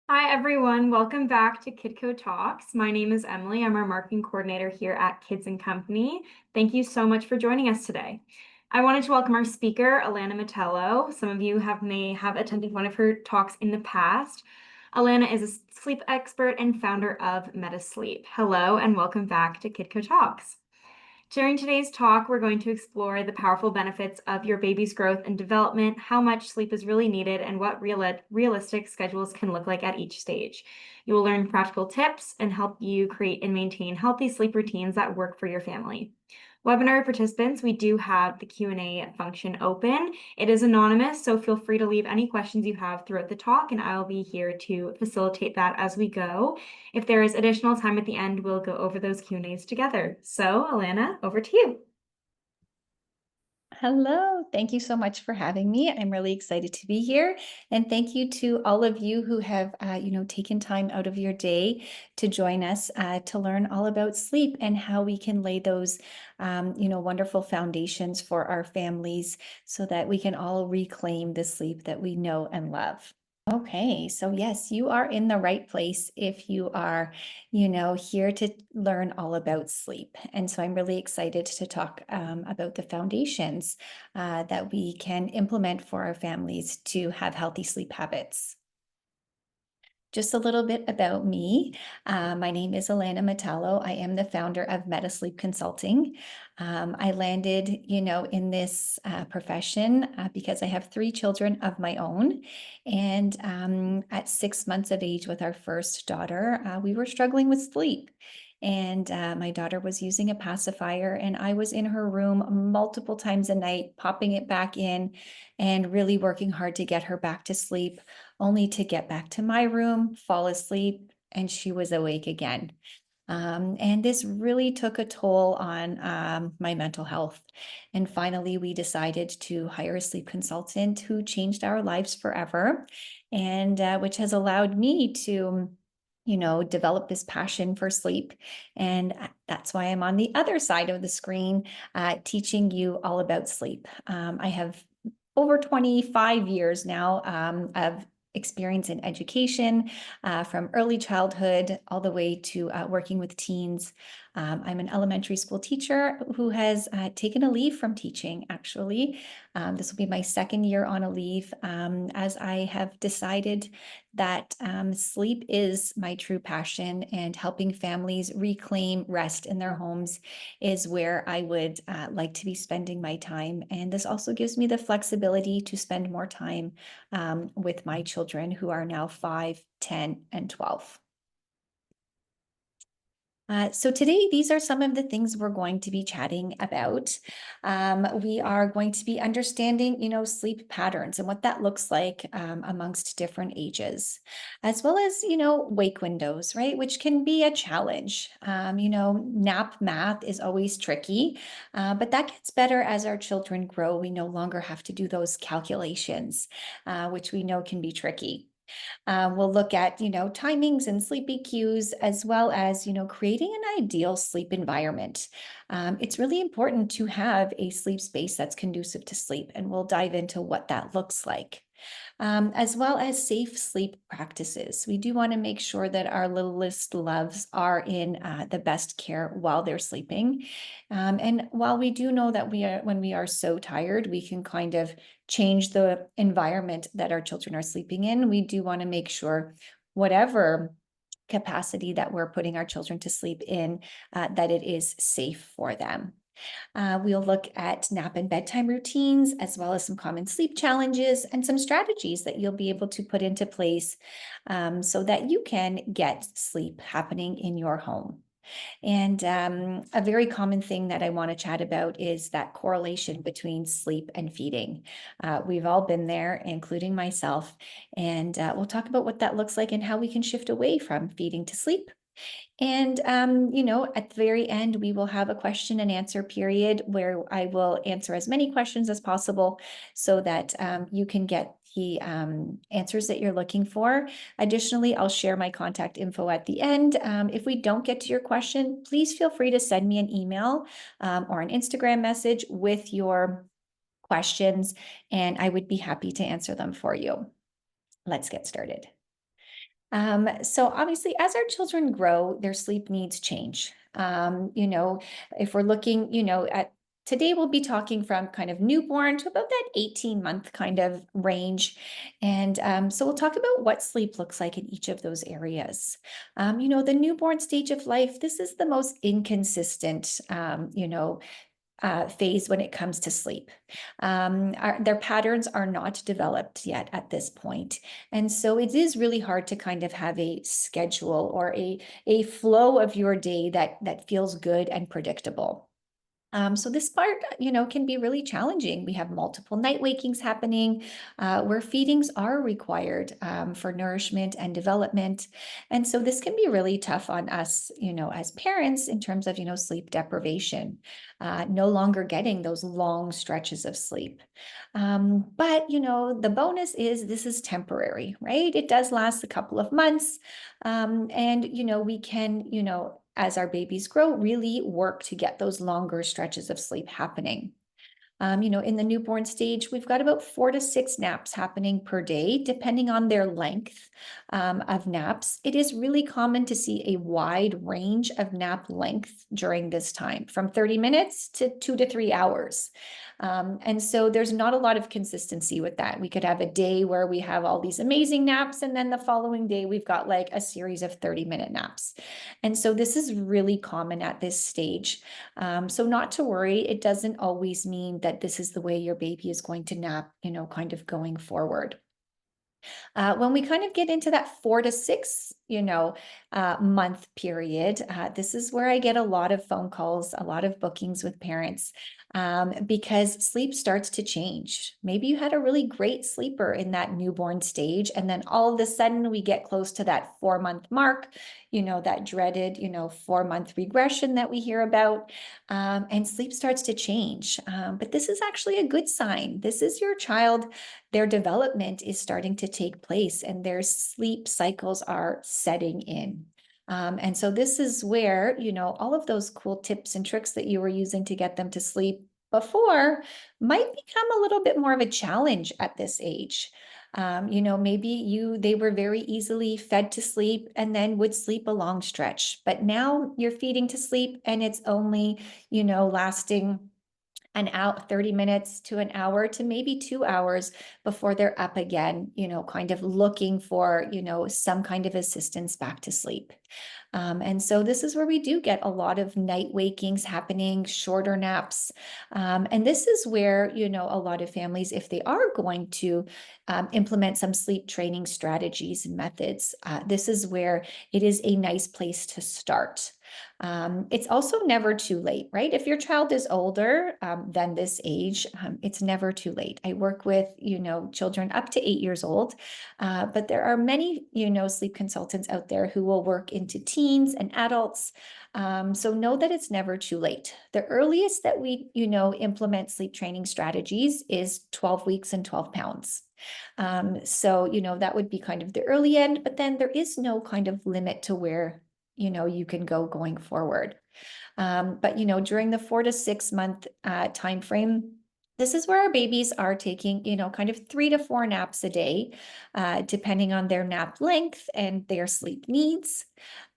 Hi, everyone. Welcome back to Kidco Talks. My name is Emily. I'm our marketing coordinator here at Kids and Company. Thank you so much for joining us today. I wanted to welcome our speaker, Alana Metallo. Some of you may have attended one of her talks in the past. Alana is a sleep expert and founder of MetaSleep. Hello, and welcome back to Kidco Talks. During today's talk, we're going to explore the powerful benefits of your baby's growth and development, how much sleep is really needed, and what realistic schedules can look like at each stage. You will learn practical tips and help you create and maintain healthy sleep routines that work for your family. Webinar participants, we do have the Q&A function open. It is anonymous, so feel free to leave any questions you have throughout the talk, and I'll be here to facilitate that as we go. If there is additional time at the end, we'll go over those Q&As together. So, Alana, over to you. Hello, thank you so much for having me. I'm really excited to be here. And thank you to all of you who have, taken time out of your day to join us to learn all about sleep and how we can lay those, wonderful foundations for our families so that we can all reclaim the sleep that we know and love. Okay, so yes, you are in the right place if you are, here to learn all about sleep. And so I'm really excited to talk about the foundations that we can implement for our families to have healthy sleep habits. Just a little bit about me. My name is Alana Metallo. I am the founder of MetaSleep Consulting. I landed, in this profession because I have three children of my own. And at 6 months of age with our first daughter, we were struggling with sleep. And my daughter was using a pacifier, and I was in her room multiple times a night, popping it back in and really working hard to get her back to sleep, only to get back to my room, fall asleep, and she was awake again. And this really took a toll on my mental health. And finally, we decided to hire a sleep consultant who changed our lives forever, and which has allowed me to develop this passion for sleep. And that's why I'm on the other side of the screen, teaching you all about sleep. I have over 25 years now of experience in education, from early childhood all the way to working with teens. I'm an elementary school teacher who has taken a leave from teaching, actually. This will be my second year on a leave, as I have decided that sleep is my true passion, and helping families reclaim rest in their homes is where I would like to be spending my time. And this also gives me the flexibility to spend more time with my children, who are now 5, 10, and 12. So today, these are some of the things we're going to be chatting about. We are going to be understanding, sleep patterns and what that looks like amongst different ages, as well as, wake windows, right? Which can be a challenge. Nap math is always tricky, but that gets better as our children grow. We no longer have to do those calculations, which we know can be tricky. We'll look at, timings and sleepy cues, as well as, creating an ideal sleep environment. It's really important to have a sleep space that's conducive to sleep, and we'll dive into what that looks like. As well as safe sleep practices. We do want to make sure that our littlest loves are in the best care while they're sleeping. And while we do know that when we are so tired, we can kind of change the environment that our children are sleeping in, we do want to make sure whatever capacity that we're putting our children to sleep in, that it is safe for them. We'll look at nap and bedtime routines, as well as some common sleep challenges and some strategies that you'll be able to put into place so that you can get sleep happening in your home. And a very common thing that I want to chat about is that correlation between sleep and feeding. We've all been there, including myself, and we'll talk about what that looks like and how we can shift away from feeding to sleep. And, at the very end, we will have a question and answer period where I will answer as many questions as possible so that you can get the answers that you're looking for. Additionally, I'll share my contact info at the end. If we don't get to your question, please feel free to send me an email or an Instagram message with your questions, and I would be happy to answer them for you. Let's get started. So obviously, as our children grow, their sleep needs change. If we're looking, at today, we'll be talking from kind of newborn to about that 18-month kind of range. And so we'll talk about what sleep looks like in each of those areas. The newborn stage of life, this is the most inconsistent, phase when it comes to sleep. Their patterns are not developed yet at this point. And so it is really hard to kind of have a schedule or a flow of your day that feels good and predictable. So this part, can be really challenging. We have multiple night wakings happening, where feedings are required for nourishment and development. And so this can be really tough on us, as parents in terms of, sleep deprivation, no longer getting those long stretches of sleep. But, the bonus is this is temporary, right? It does last a couple of months. And, we can, as our babies grow, really work to get those longer stretches of sleep happening. In the newborn stage, we've got about 4 to 6 naps happening per day, depending on their length of naps. It is really common to see a wide range of nap length during this time, from 30 minutes to 2 to 3 hours. And so there's not a lot of consistency with that. We could have a day where we have all these amazing naps, and then the following day we've got like a series of 30-minute naps. And so this is really common at this stage. So not to worry, it doesn't always mean that this is the way your baby is going to nap, kind of going forward. When we kind of get into that 4 to 6, month period, this is where I get a lot of phone calls, a lot of bookings with parents, because sleep starts to change. Maybe you had a really great sleeper in that newborn stage, and then all of a sudden we get close to that 4-month mark, that dreaded, 4-month regression that we hear about, and sleep starts to change. But this is actually a good sign. This is your child, their development is starting to take place and their sleep cycles are setting in. And so this is where, all of those cool tips and tricks that you were using to get them to sleep before might become a little bit more of a challenge at this age. Maybe they were very easily fed to sleep and then would sleep a long stretch, but now you're feeding to sleep and it's only, lasting an hour, 30 minutes to an hour to maybe 2 hours before they're up again, kind of looking for, some kind of assistance back to sleep. And so this is where we do get a lot of night wakings happening, shorter naps. And this is where, a lot of families, if they are going to implement some sleep training strategies and methods, this is where it is a nice place to start. It's also never too late, right? If your child is older than this age, it's never too late. I work with, children up to 8 years old, but there are many, sleep consultants out there who will work into teens and adults. So know that it's never too late. The earliest that we, implement sleep training strategies is 12 weeks and 12 pounds. So, that would be kind of the early end, but then there is no kind of limit to where you can go going forward. But during the 4 to 6 month time frame, this is where our babies are taking, kind of 3 to 4 naps a day, depending on their nap length and their sleep needs.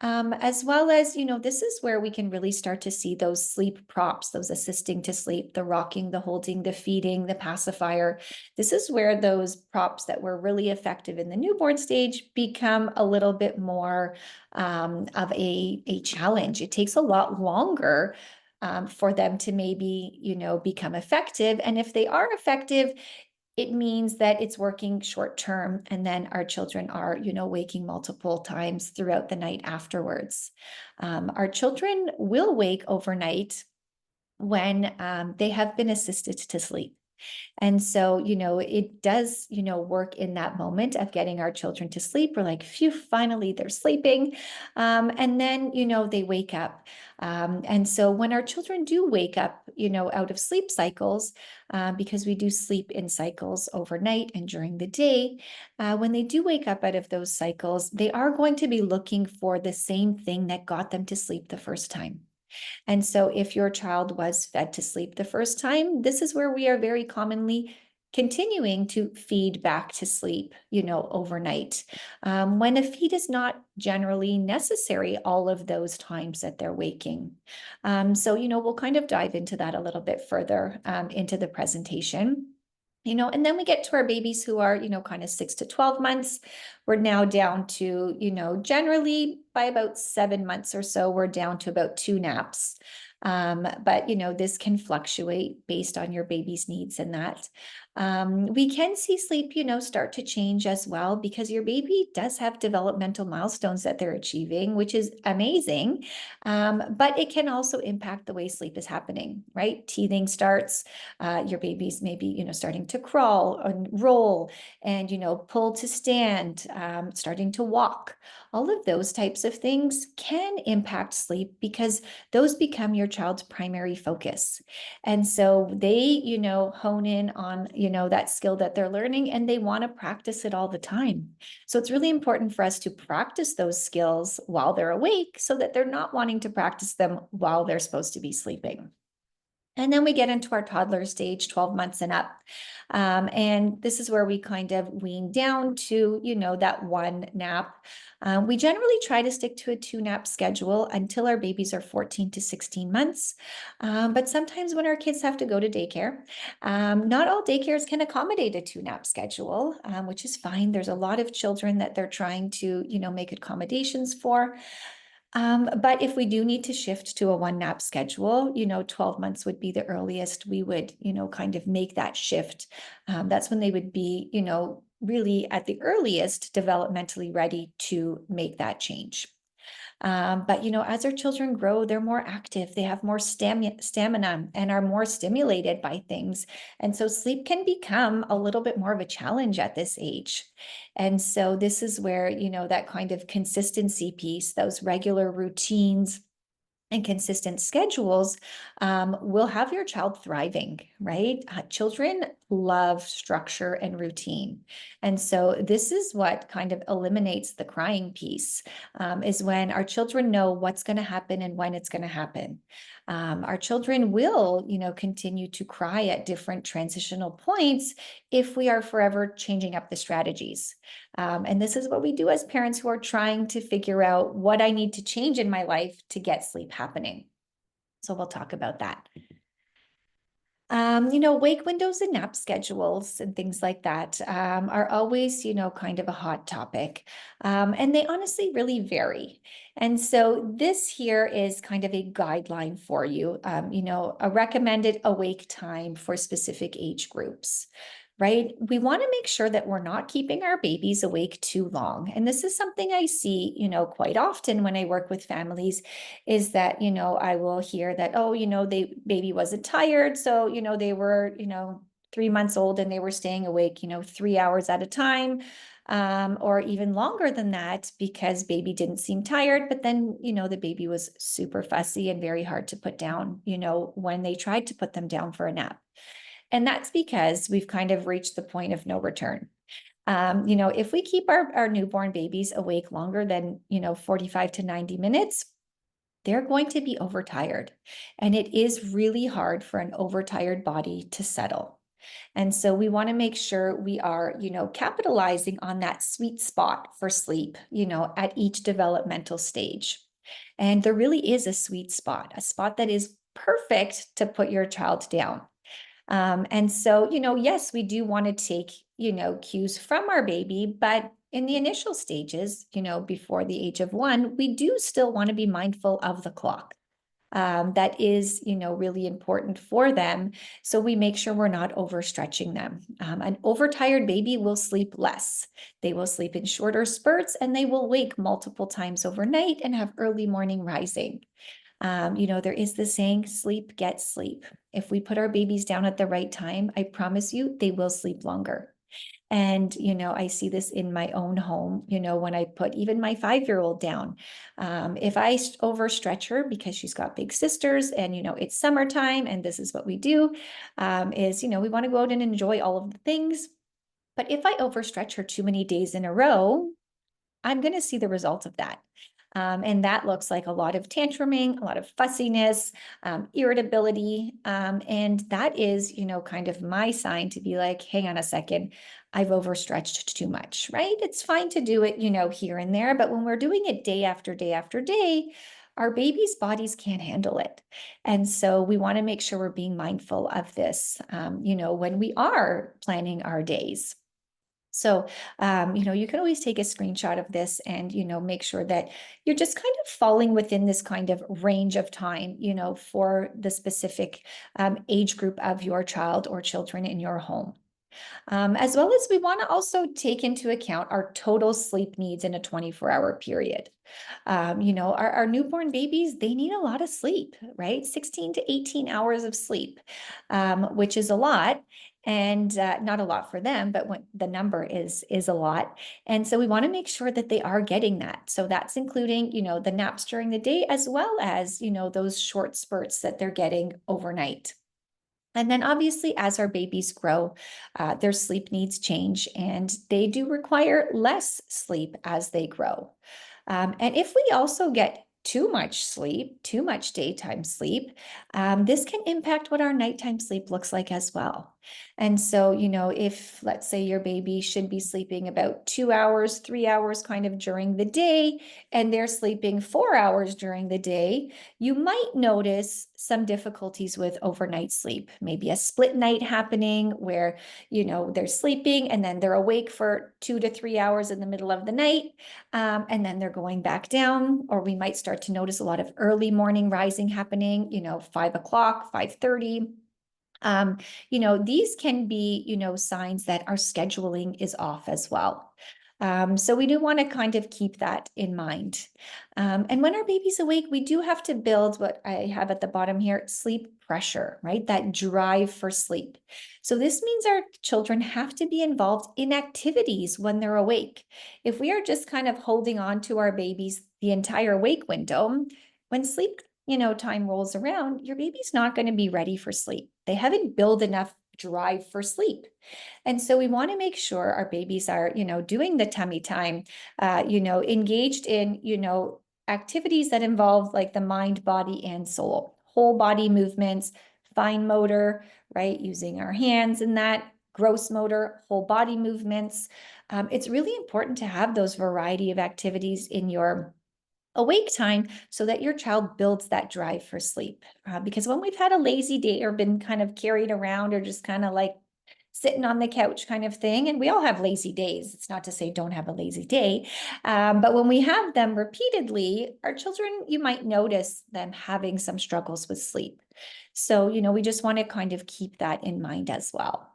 As well as, this is where we can really start to see those sleep props, those assisting to sleep, the rocking, the holding, the feeding, the pacifier. This is where those props that were really effective in the newborn stage become a little bit more of a challenge. It takes a lot longer for them to maybe, become effective. And if they are effective, it means that it's working short term. And then our children are, waking multiple times throughout the night afterwards. Our children will wake overnight when they have been assisted to sleep. And so, it does, work in that moment of getting our children to sleep. We're like, phew, finally they're sleeping. And then, they wake up. And so when our children do wake up, out of sleep cycles, because we do sleep in cycles overnight and during the day, when they do wake up out of those cycles, they are going to be looking for the same thing that got them to sleep the first time. And so if your child was fed to sleep the first time, this is where we are very commonly continuing to feed back to sleep, overnight, when a feed is not generally necessary all of those times that they're waking. So, we'll kind of dive into that a little bit further into the presentation. And then we get to our babies who are, kind of 6 to 12 months. We're now down to, generally by about 7 months or so, we're down to about 2 naps. But, this can fluctuate based on your baby's needs and that. We can see sleep, start to change as well because your baby does have developmental milestones that they're achieving, which is amazing. But it can also impact the way sleep is happening, right? Teething starts, your baby's maybe, starting to crawl and roll and, pull to stand, starting to walk. All of those types of things can impact sleep because those become your child's primary focus. And so they, hone in on, that skill that they're learning and they want to practice it all the time. So it's really important for us to practice those skills while they're awake so that they're not wanting to practice them while they're supposed to be sleeping. And then we get into our toddler stage, 12 months and up. And this is where we kind of wean down to, that one nap. We generally try to stick to a 2 nap schedule until our babies are 14 to 16 months. But sometimes when our kids have to go to daycare, not all daycares can accommodate a 2 nap schedule, which is fine. There's a lot of children that they're trying to, make accommodations for. But if we do need to shift to a 1 nap schedule, 12 months would be the earliest we would, kind of make that shift. That's when they would be, really at the earliest developmentally ready to make that change. But, as our children grow, they're more active, they have more stamina and are more stimulated by things. And so sleep can become a little bit more of a challenge at this age. And so this is where, that kind of consistency piece, those regular routines, and consistent schedules will have your child thriving, right? Children love structure and routine. And so this is what kind of eliminates the crying piece, is when our children know what's going to happen and when it's going to happen. Our children will, continue to cry at different transitional points if we are forever changing up the strategies. And this is what we do as parents who are trying to figure out what I need to change in my life to get sleep happening. So we'll talk about that. Wake windows and nap schedules and things like that are always, kind of a hot topic. And they honestly really vary. And so this here is kind of a guideline for you, a recommended awake time for specific age groups. Right? We want to make sure that we're not keeping our babies awake too long. And this is something I see, quite often when I work with families is that, I will hear that, oh, they baby wasn't tired. So, they were, 3 months old and they were staying awake, 3 hours at a time. Or even longer than that because baby didn't seem tired, but then, the baby was super fussy and very hard to put down, when they tried to put them down for a nap. And that's because we've kind of reached the point of no return. If we keep our newborn babies awake longer than, 45 to 90 minutes, they're going to be overtired. And it is really hard for an overtired body to settle. And so we want to make sure we are, capitalizing on that sweet spot for sleep, at each developmental stage. And there really is a sweet spot, a spot that is perfect to put your child down. And so, yes, we do want to take, cues from our baby, but in the initial stages, before the age of 1, we do still want to be mindful of the clock. That is, really important for them. So we make sure we're not overstretching them. An overtired baby will sleep less. They will sleep in shorter spurts and they will wake multiple times overnight and have early morning rising. There is the saying, sleep gets sleep. If we put our babies down at the right time, I promise you, they will sleep longer. And, I see this in my own home, when I put even my 5-year-old down. If I overstretch her because she's got big sisters and, it's summertime and this is what we do, is, we want to go out and enjoy all of the things. But if I overstretch her too many days in a row, I'm going to see the result of that. And that looks like a lot of tantruming, a lot of fussiness, irritability. And that is, kind of my sign to be like, hang on a second, I've overstretched too much, right? It's fine to do it, here and there, but when we're doing it day after day after day, our babies' bodies can't handle it. And so we want to make sure we're being mindful of this, when we are planning our days. So, you can always take a screenshot of this and, make sure that you're just kind of falling within this kind of range of time, for the specific age group of your child or children in your home. As well as we want to also take into account our total sleep needs in a 24-hour period. Our newborn babies, they need a lot of sleep, right? 16 to 18 hours of sleep, which is a lot. And not a lot for them, but when the number is a lot. And so we want to make sure that they are getting that. So that's including, the naps during the day, as well as, those short spurts that they're getting overnight. And then obviously, as our babies grow, their sleep needs change, and they do require less sleep as they grow. And if we also get too much sleep, too much daytime sleep, this can impact what our nighttime sleep looks like as well. And so, if let's say your baby should be sleeping about 2 hours, 3 hours kind of during the day, and they're sleeping 4 hours during the day, you might notice some difficulties with overnight sleep, maybe a split night happening where, they're sleeping and then they're awake for 2 to 3 hours in the middle of the night, and then they're going back down. Or we might start to notice a lot of early morning rising happening, 5 o'clock, 5:30. These can be, signs that our scheduling is off as well. So we do want to kind of keep that in mind. And when our baby's awake, we do have to build what I have at the bottom here, sleep pressure, right? That drive for sleep. So this means our children have to be involved in activities when they're awake. If we are just kind of holding on to our babies the entire wake window, when sleep time rolls around, your baby's not going to be ready for sleep. They haven't built enough drive for sleep. And so we want to make sure our babies are, doing the tummy time, engaged in, activities that involve like the mind, body, and soul, whole body movements, fine motor, right? Using our hands in that, gross motor, whole body movements. It's really important to have those variety of activities in your awake time so that your child builds that drive for sleep. Because when we've had a lazy day or been kind of carried around or just kind of like sitting on the couch kind of thing, and we all have lazy days. It's not to say don't have a lazy day, but when we have them repeatedly, our children, you might notice them having some struggles with sleep. So, we just want to kind of keep that in mind as well.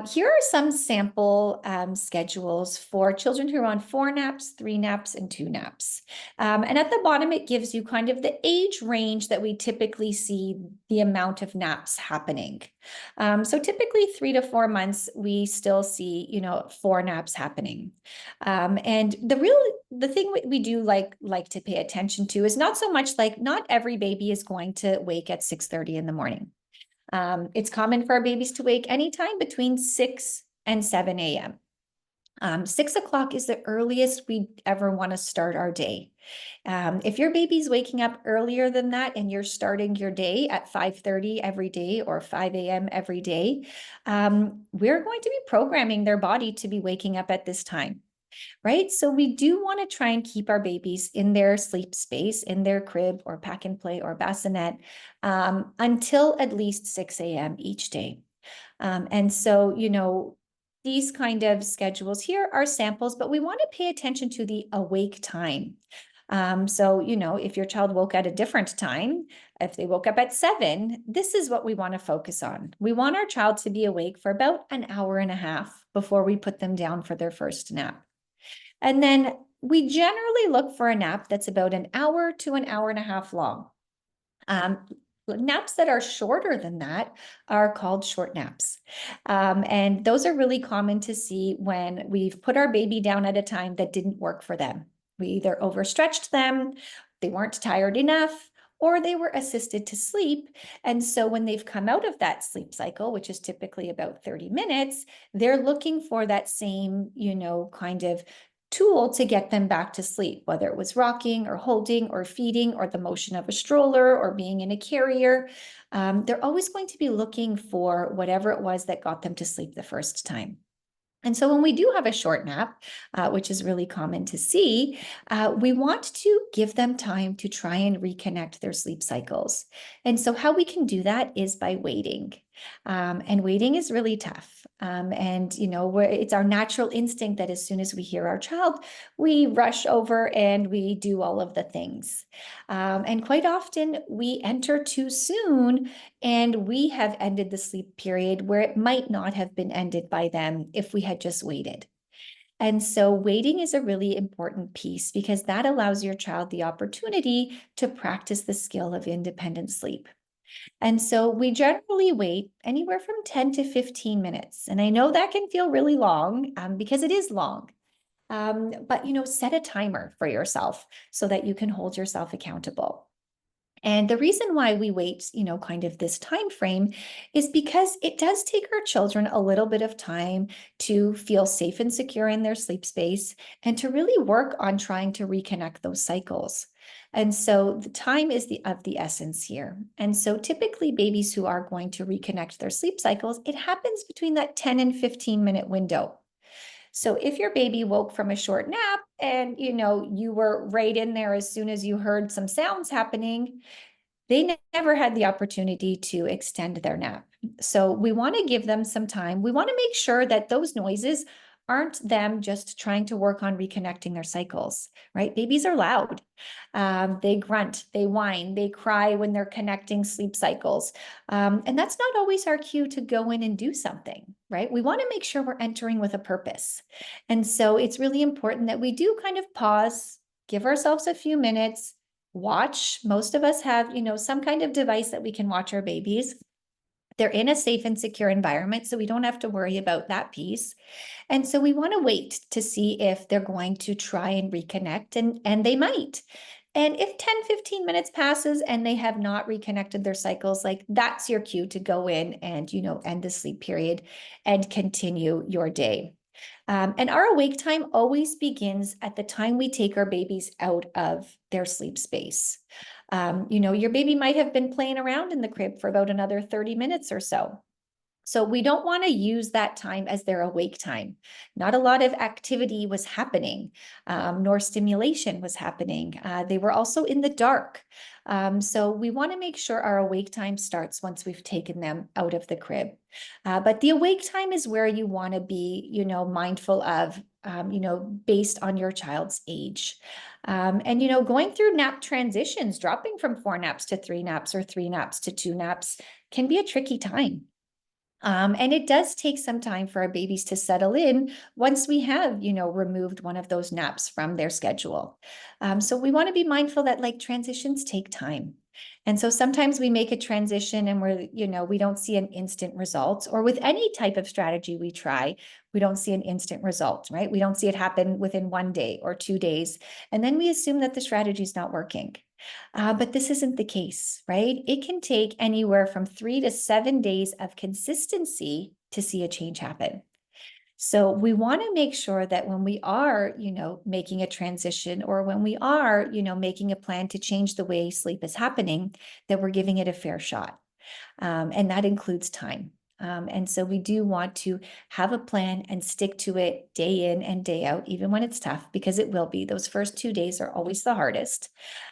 Here are some sample schedules for children who are on 4 naps, 3 naps, and 2 naps. And at the bottom, it gives you kind of the age range that we typically see the amount of naps happening. So typically 3 to 4 months, we still see, 4 naps happening. And the thing we do like to pay attention to is not so much like not every baby is going to wake at 6:30 in the morning. It's common for our babies to wake anytime between 6 and 7 a.m. 6 o'clock is the earliest we ever want to start our day. If your baby's waking up earlier than that and you're starting your day at 5:30 every day or 5 a.m. every day, we're going to be programming their body to be waking up at this time. Right? So we do want to try and keep our babies in their sleep space, in their crib or pack and play or bassinet, until at least 6 a.m. each day. And so, these kind of schedules here are samples, but we want to pay attention to the awake time. So, if your child woke at a different time, if they woke up at 7, this is what we want to focus on. We want our child to be awake for about an hour and a half before we put them down for their first nap. And then we generally look for a nap that's about an hour to an hour and a half long. Naps that are shorter than that are called short naps. And those are really common to see when we've put our baby down at a time that didn't work for them. We either overstretched them, they weren't tired enough, or they were assisted to sleep. And so when they've come out of that sleep cycle, which is typically about 30 minutes, they're looking for that same, kind of tool to get them back to sleep, whether it was rocking or holding or feeding or the motion of a stroller or being in a carrier. They're always going to be looking for whatever it was that got them to sleep the first time. And so when we do have a short nap, which is really common to see, we want to give them time to try and reconnect their sleep cycles. And so how we can do that is by waiting. And waiting is really tough. And, it's our natural instinct that as soon as we hear our child, we rush over and we do all of the things. And quite often we enter too soon and we have ended the sleep period where it might not have been ended by them if we had just waited. And so waiting is a really important piece because that allows your child the opportunity to practice the skill of independent sleep. And so we generally wait anywhere from 10 to 15 minutes. And I know that can feel really long because it is long. But set a timer for yourself so that you can hold yourself accountable. And the reason why we wait, kind of this time frame is because it does take our children a little bit of time to feel safe and secure in their sleep space and to really work on trying to reconnect those cycles. And so the time is of the essence here. And so typically babies who are going to reconnect their sleep cycles, it happens between that 10 and 15-minute window. So if your baby woke from a short nap and you were right in there as soon as you heard some sounds happening, they never had the opportunity to extend their nap. So we want to give them some time. We want to make sure that those noises aren't them just trying to work on reconnecting their cycles, right? Babies are loud. They grunt, they whine, they cry when they're connecting sleep cycles. And that's not always our cue to go in and do something, right? We want to make sure we're entering with a purpose. And so it's really important that we do kind of pause, give ourselves a few minutes, watch. Most of us have, some kind of device that we can watch our babies. They're in a safe and secure environment, so we don't have to worry about that piece. And so we want to wait to see if they're going to try and reconnect, and they might. And if 10, 15 minutes passes and they have not reconnected their cycles, like that's your cue to go in and, end the sleep period and continue your day. And our awake time always begins at the time we take our babies out of their sleep space. Your baby might have been playing around in the crib for about another 30 minutes or so. So we don't want to use that time as their awake time. Not a lot of activity was happening, nor stimulation was happening. They were also in the dark. So we want to make sure our awake time starts once we've taken them out of the crib. But the awake time is where you want to be, mindful of, based on your child's age. And going through nap transitions, dropping from 4 naps to 3 naps or 3 naps to 2 naps can be a tricky time. And it does take some time for our babies to settle in once we have, removed one of those naps from their schedule. So we want to be mindful that transitions take time. And so sometimes we make a transition and we don't see an instant result, or with any type of strategy we try, we don't see an instant result, right? We don't see it happen within 1 day or 2 days. And then we assume that the strategy is not working. But this isn't the case, right? It can take anywhere from 3 to 7 days of consistency to see a change happen. So we want to make sure that when we are, making a transition, or when we are, making a plan to change the way sleep is happening, that we're giving it a fair shot. And that includes time. And so we do want to have a plan and stick to it day in and day out, even when it's tough, because it will be. Those first 2 days are always the hardest,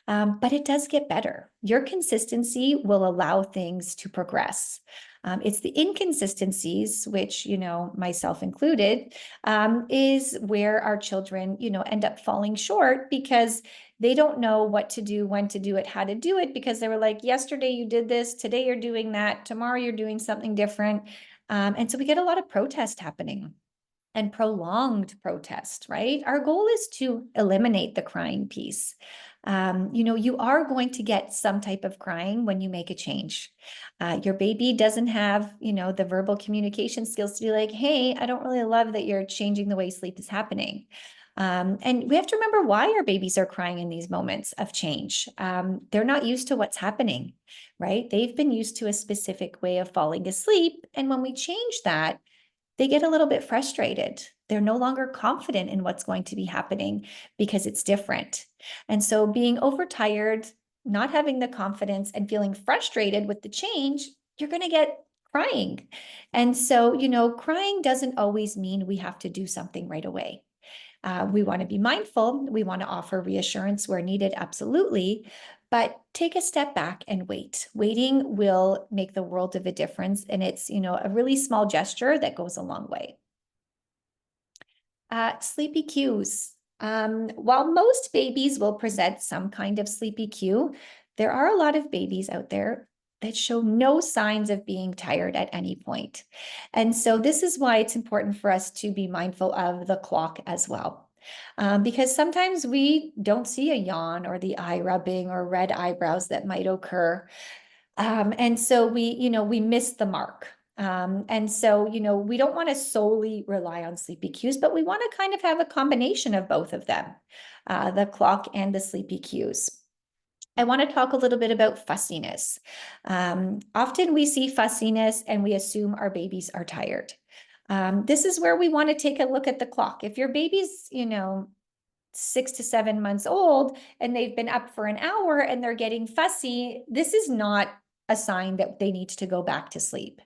but it does get better. Your consistency will allow things to progress. It's the inconsistencies, which, myself included, is where our children, end up falling short because they don't know what to do, when to do it, how to do it, because they were like, yesterday you did this, today you're doing that, tomorrow you're doing something different. And so we get a lot of protest happening and prolonged protest, right? Our goal is to eliminate the crying piece. You are going to get some type of crying when you make a change. Your baby doesn't have, the verbal communication skills to be like, hey, I don't really love that you're changing the way sleep is happening. And we have to remember why our babies are crying in these moments of change. They're not used to what's happening, right? They've been used to a specific way of falling asleep. And when we change that, they get a little bit frustrated. They're no longer confident in what's going to be happening because it's different. And so being overtired, not having the confidence, and feeling frustrated with the change, you're going to get crying. And so, crying doesn't always mean we have to do something right away. We want to be mindful. We want to offer reassurance where needed, absolutely. But take a step back and wait. Waiting will make the world of a difference. And it's, a really small gesture that goes a long way. Sleepy cues. While most babies will present some kind of sleepy cue, there are a lot of babies out there that show no signs of being tired at any point. And so this is why it's important for us to be mindful of the clock as well. Because sometimes we don't see a yawn or the eye rubbing or red eyebrows that might occur. And so we miss the mark. And so, we don't want to solely rely on sleepy cues, but we want to kind of have a combination of both of them, the clock and the sleepy cues. I want to talk a little bit about fussiness. Often we see fussiness and we assume our babies are tired. This is where we want to take a look at the clock. If your baby's, 6 to 7 months old and they've been up for an hour and they're getting fussy, this is not a sign that they need to go back to sleep.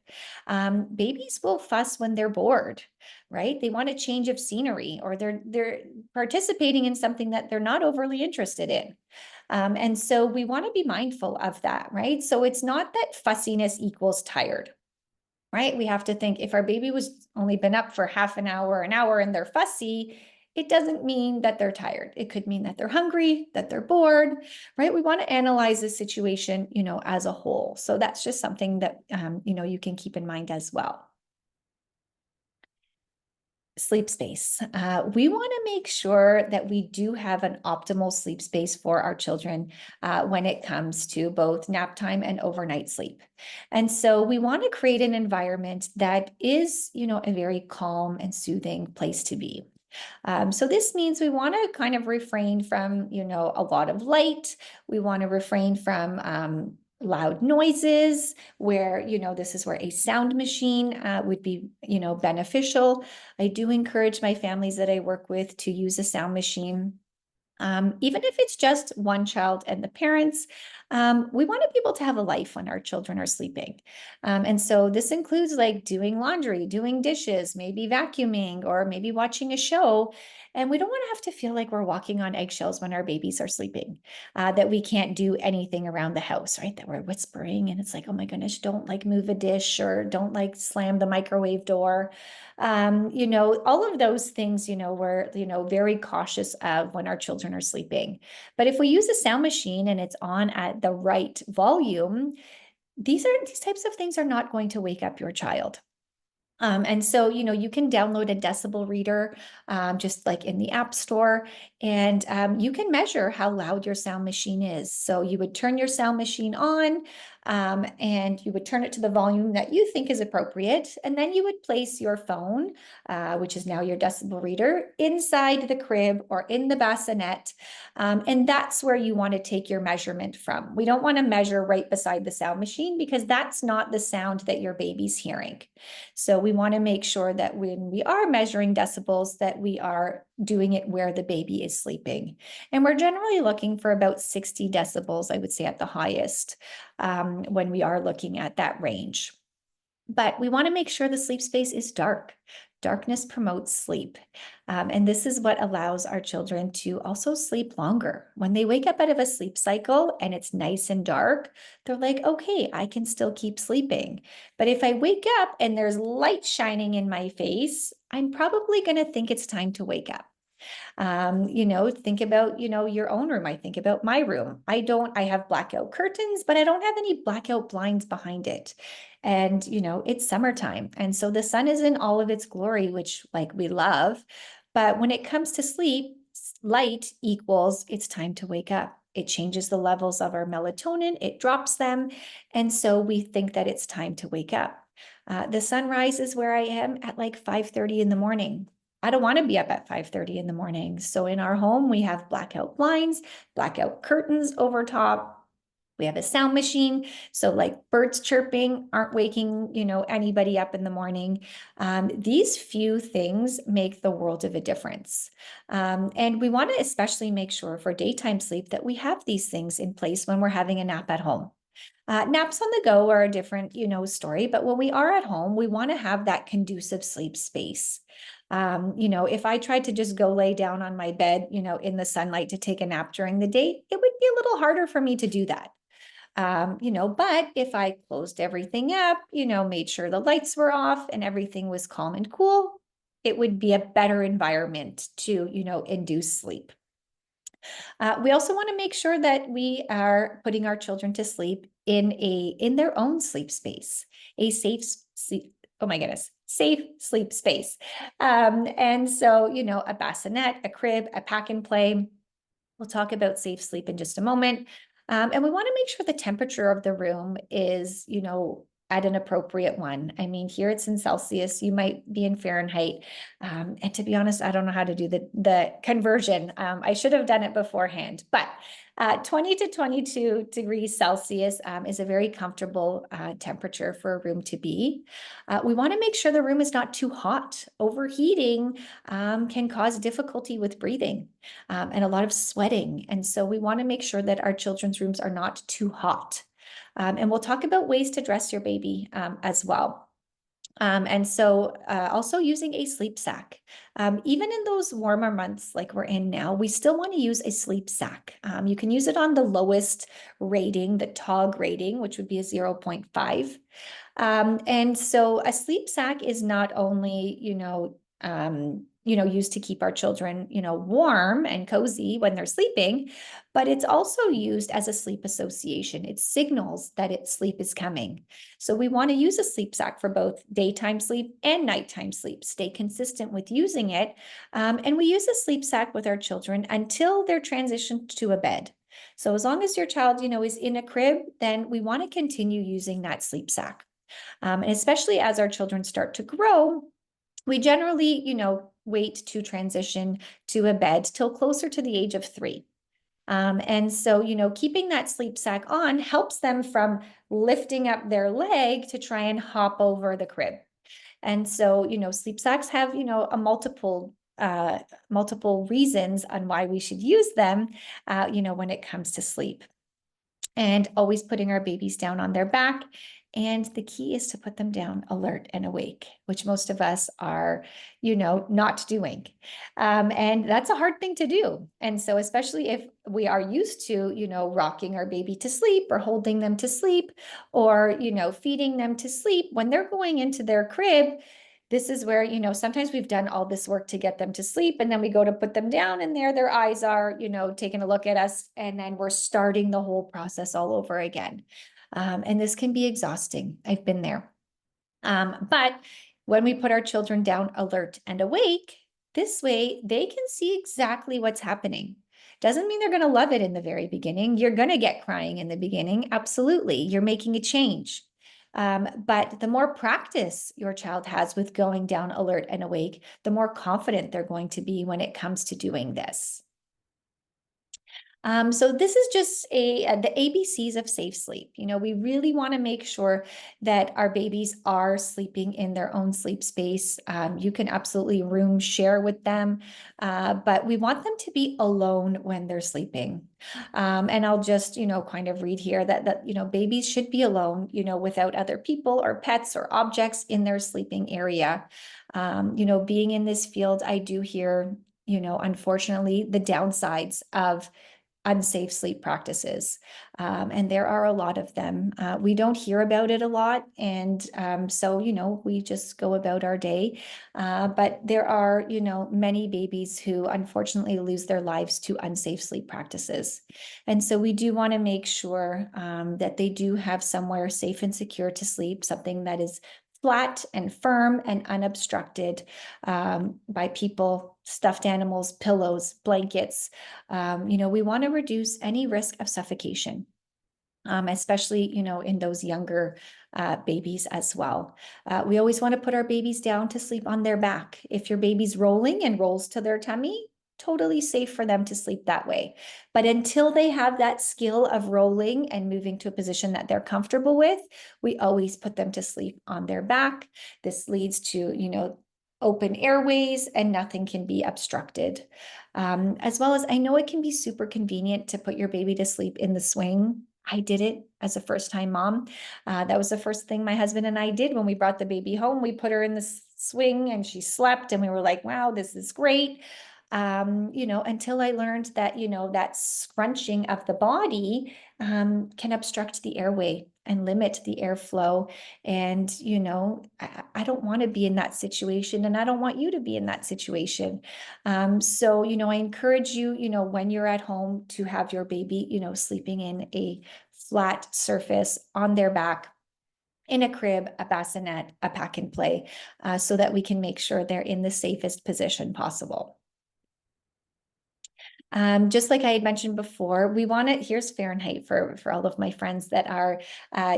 Babies will fuss when they're bored, right? They want a change of scenery, or they're participating in something that they're not overly interested in. And so we want to be mindful of that, right? So it's not that fussiness equals tired, right? We have to think, if our baby was only been up for half an hour, and they're fussy, it doesn't mean that they're tired. It could mean that they're hungry, that they're bored, right? We want to analyze the situation, as a whole. So that's just something that, you can keep in mind as well. Sleep space. We want to make sure that we do have an optimal sleep space for our children when it comes to both nap time and overnight sleep. And so we want to create an environment that is, a very calm and soothing place to be. So this means we want to kind of refrain from, a lot of light. We want to refrain from loud noises where, this is where a sound machine would be, beneficial. I do encourage my families that I work with to use a sound machine. Even if it's just one child and the parents, we want to be able to have a life when our children are sleeping. And so this includes like doing laundry, doing dishes, maybe vacuuming, or maybe watching a show. And we don't want to have to feel like we're walking on eggshells when our babies are sleeping, that we can't do anything around the house, right? That we're whispering and it's like, oh my goodness, don't like move a dish or don't like slam the microwave door. All of those things, we're, very cautious of when our children are sleeping. But if we use a sound machine and it's on at the right volume, these types of things are not going to wake up your child. And so, you can download a decibel reader, just like in the App Store, and you can measure how loud your sound machine is. So you would turn your sound machine on, and you would turn it to the volume that you think is appropriate. And then you would place your phone, which is now your decibel reader, inside the crib or in the bassinet. And that's where you want to take your measurement from. We don't want to measure right beside the sound machine because that's not the sound that your baby's hearing. So we want to make sure that when we are measuring decibels, that we are doing it where the baby is sleeping. And we're generally looking for about 60 decibels, I would say, at the highest, when we are looking at that range. But we want to make sure the sleep space is dark. Darkness promotes sleep. And this is what allows our children to also sleep longer. When they wake up out of a sleep cycle and it's nice and dark, they're like, okay, I can still keep sleeping. But if I wake up and there's light shining in my face, I'm probably going to think it's time to wake up. Think about, your own room. I think about my room. I have blackout curtains, but I don't have any blackout blinds behind it. And, it's summertime. And so the sun is in all of its glory, which like we love. But when it comes to sleep, light equals it's time to wake up. It changes the levels of our melatonin, it drops them. And so we think that it's time to wake up. The sun rises where I am at like 5:30 in the morning. I don't want to be up at 5:30 in the morning. So in our home, we have blackout blinds, blackout curtains over top. We have a sound machine, so like birds chirping aren't waking, anybody up in the morning. These few things make the world of a difference. And we want to especially make sure for daytime sleep that we have these things in place when we're having a nap at home. Naps on the go are a different, story, but when we are at home, we want to have that conducive sleep space. If I tried to just go lay down on my bed, in the sunlight to take a nap during the day, it would be a little harder for me to do that. But if I closed everything up, made sure the lights were off and everything was calm and cool, it would be a better environment to, induce sleep. We also want to make sure that we are putting our children to sleep in their own sleep space, a safe sleep. Oh my goodness, safe sleep space. And so, a bassinet, a crib, a pack and play. We'll talk about safe sleep in just a moment. And we want to make sure the temperature of the room is, at an appropriate one. I mean, here it's in Celsius, you might be in Fahrenheit. And to be honest, I don't know how to do the conversion. I should have done it beforehand, but 20 to 22 degrees Celsius is a very comfortable temperature for a room to be. We want to make sure the room is not too hot. Overheating can cause difficulty with breathing and a lot of sweating. And so we want to make sure that our children's rooms are not too hot. And we'll talk about ways to dress your baby as well. And so also using a sleep sack. Even in those warmer months like we're in now, we still want to use a sleep sack. You can use it on the lowest rating, the TOG rating, which would be a 0.5. And so a sleep sack is not only, used to keep our children, warm and cozy when they're sleeping, but it's also used as a sleep association. It signals that sleep is coming. So we want to use a sleep sack for both daytime sleep and nighttime sleep. Stay consistent with using it. And we use a sleep sack with our children until they're transitioned to a bed. So as long as your child, is in a crib, then we want to continue using that sleep sack. And especially as our children start to grow, we generally, wait to transition to a bed till closer to the age of 3. And so, keeping that sleep sack on helps them from lifting up their leg to try and hop over the crib. And so, sleep sacks have, a multiple reasons on why we should use them, when it comes to sleep. And always putting our babies down on their back. And the key is to put them down alert and awake, which most of us are, not doing. And that's a hard thing to do. And so, especially if we are used to, rocking our baby to sleep or holding them to sleep or, feeding them to sleep, when they're going into their crib, this is where, sometimes we've done all this work to get them to sleep and then we go to put them down and there their eyes are, taking a look at us and then we're starting the whole process all over again. And this can be exhausting. I've been there. But when we put our children down alert and awake, this way they can see exactly what's happening. Doesn't mean they're going to love it in the very beginning. You're going to get crying in the beginning. Absolutely. You're making a change. But the more practice your child has with going down alert and awake, the more confident they're going to be when it comes to doing this. So this is just the ABCs of safe sleep. We really want to make sure that our babies are sleeping in their own sleep space. You can absolutely room share with them, but we want them to be alone when they're sleeping. And I'll just, kind of read here that babies should be alone, without other people or pets or objects in their sleeping area. Being in this field, I do hear, unfortunately, the downsides of unsafe sleep practices. And there are a lot of them. We don't hear about it a lot. And so, we just go about our day. But there are, many babies who unfortunately lose their lives to unsafe sleep practices. And so we do want to make sure that they do have somewhere safe and secure to sleep, something that is flat and firm and unobstructed by people, stuffed animals, pillows, blankets. We want to reduce any risk of suffocation, especially, in those younger babies as well. We always want to put our babies down to sleep on their back. If your baby's rolling and rolls to their tummy, Totally safe for them to sleep that way. But until they have that skill of rolling and moving to a position that they're comfortable with, we always put them to sleep on their back. This leads to, open airways and nothing can be obstructed. As well as I know it can be super convenient to put your baby to sleep in the swing. I did it as a first-time mom. That was the first thing my husband and I did when we brought the baby home. We put her in the swing and she slept and we were like, wow, this is great. Until I learned that, that scrunching of the body can obstruct the airway and limit the airflow. And, I don't want to be in that situation and I don't want you to be in that situation. So, I encourage you, when you're at home to have your baby, sleeping in a flat surface on their back, in a crib, a bassinet, a pack and play, so that we can make sure they're in the safest position possible. Just like I had mentioned before, we want to, here's Fahrenheit for all of my friends that are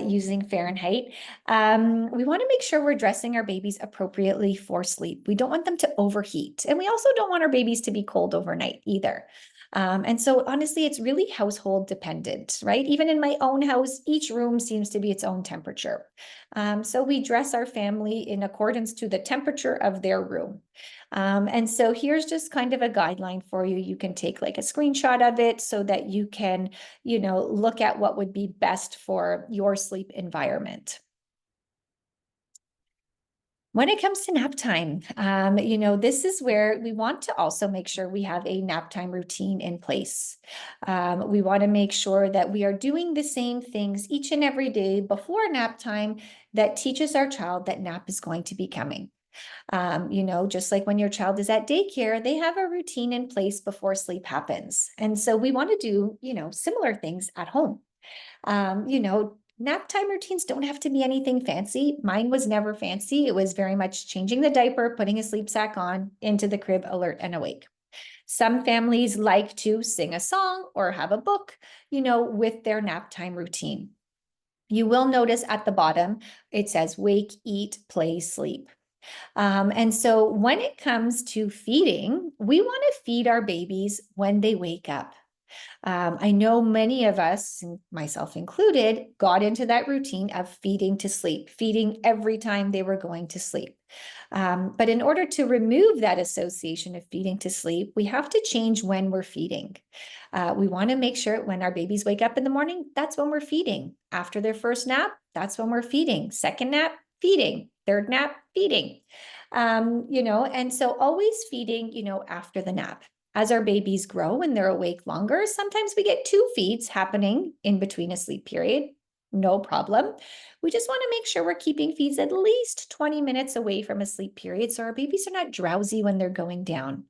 using Fahrenheit. We want to make sure we're dressing our babies appropriately for sleep. We don't want them to overheat. And we also don't want our babies to be cold overnight either. And so honestly, it's really household dependent, right? Even in my own house, each room seems to be its own temperature. So we dress our family in accordance to the temperature of their room. And so here's just kind of a guideline for you. You can take like a screenshot of it so that you can, look at what would be best for your sleep environment. When it comes to nap time, this is where we want to also make sure we have a nap time routine in place. We want to make sure that we are doing the same things each and every day before nap time that teaches our child that nap is going to be coming. Just like when your child is at daycare, they have a routine in place before sleep happens. And so we want to do, similar things at home. Nap time routines don't have to be anything fancy. Mine was never fancy. It was very much changing the diaper, putting a sleep sack on, into the crib, alert and awake. Some families like to sing a song or have a book, with their nap time routine. You will notice at the bottom, it says wake, eat, play, sleep. And so when it comes to feeding, we want to feed our babies when they wake up. I know many of us, myself included, got into that routine of feeding to sleep, feeding every time they were going to sleep. But in order to remove that association of feeding to sleep, we have to change when we're feeding. We want to make sure when our babies wake up in the morning, that's when we're feeding. After their first nap, that's when we're feeding. Second nap, feeding. Third nap, feeding. And so always feeding, after the nap. As our babies grow and they're awake longer, sometimes we get 2 feeds happening in between a sleep period. No problem. We just want to make sure we're keeping feeds at least 20 minutes away from a sleep period so our babies are not drowsy when they're going down.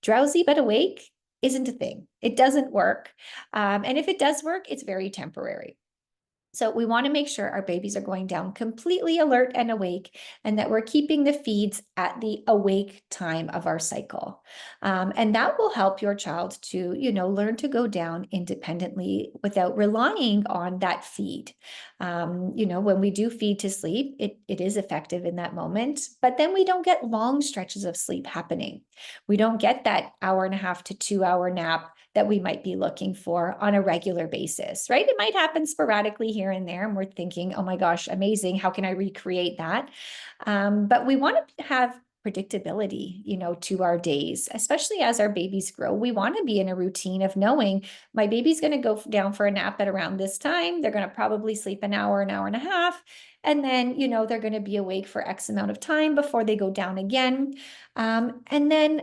Drowsy but awake isn't a thing. It doesn't work. And if it does work, it's very temporary. So we want to make sure our babies are going down completely alert and awake, and that we're keeping the feeds at the awake time of our cycle. And that will help your child to, learn to go down independently without relying on that feed. When we do feed to sleep, it is effective in that moment, but then we don't get long stretches of sleep happening. We don't get that 1.5 to 2 hour nap that we might be looking for on a regular basis, right? It might happen sporadically here and there, and we're thinking, oh my gosh, amazing. How can I recreate that? But we want to have predictability, to our days, especially as our babies grow. We want to be in a routine of knowing my baby's going to go down for a nap at around this time. They're going to probably sleep an hour and a half. And then, they're going to be awake for X amount of time before they go down again. And then,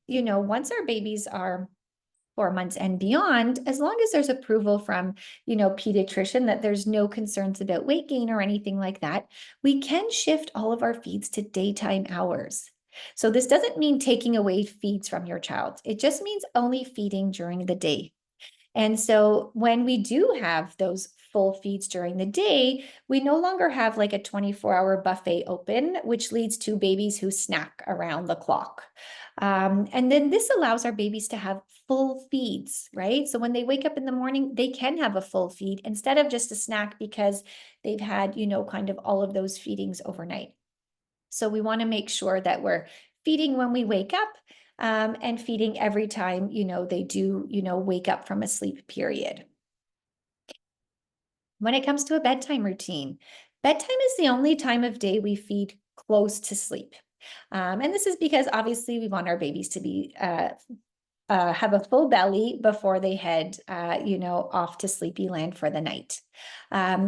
once our babies are 4 months and beyond, as long as there's approval from, pediatrician that there's no concerns about weight gain or anything like that, we can shift all of our feeds to daytime hours. So this doesn't mean taking away feeds from your child. It just means only feeding during the day. And so when we do have those full feeds during the day, we no longer have like a 24-hour buffet open, which leads to babies who snack around the clock. And then this allows our babies to have full feeds, right? So when they wake up in the morning, they can have a full feed instead of just a snack because they've had, kind of all of those feedings overnight. So we want to make sure that we're feeding when we wake up, and feeding every time, they do, wake up from a sleep period. When it comes to a bedtime routine, bedtime is the only time of day we feed close to sleep. And this is because obviously we want our babies to be have a full belly before they head, off to sleepy land for the night.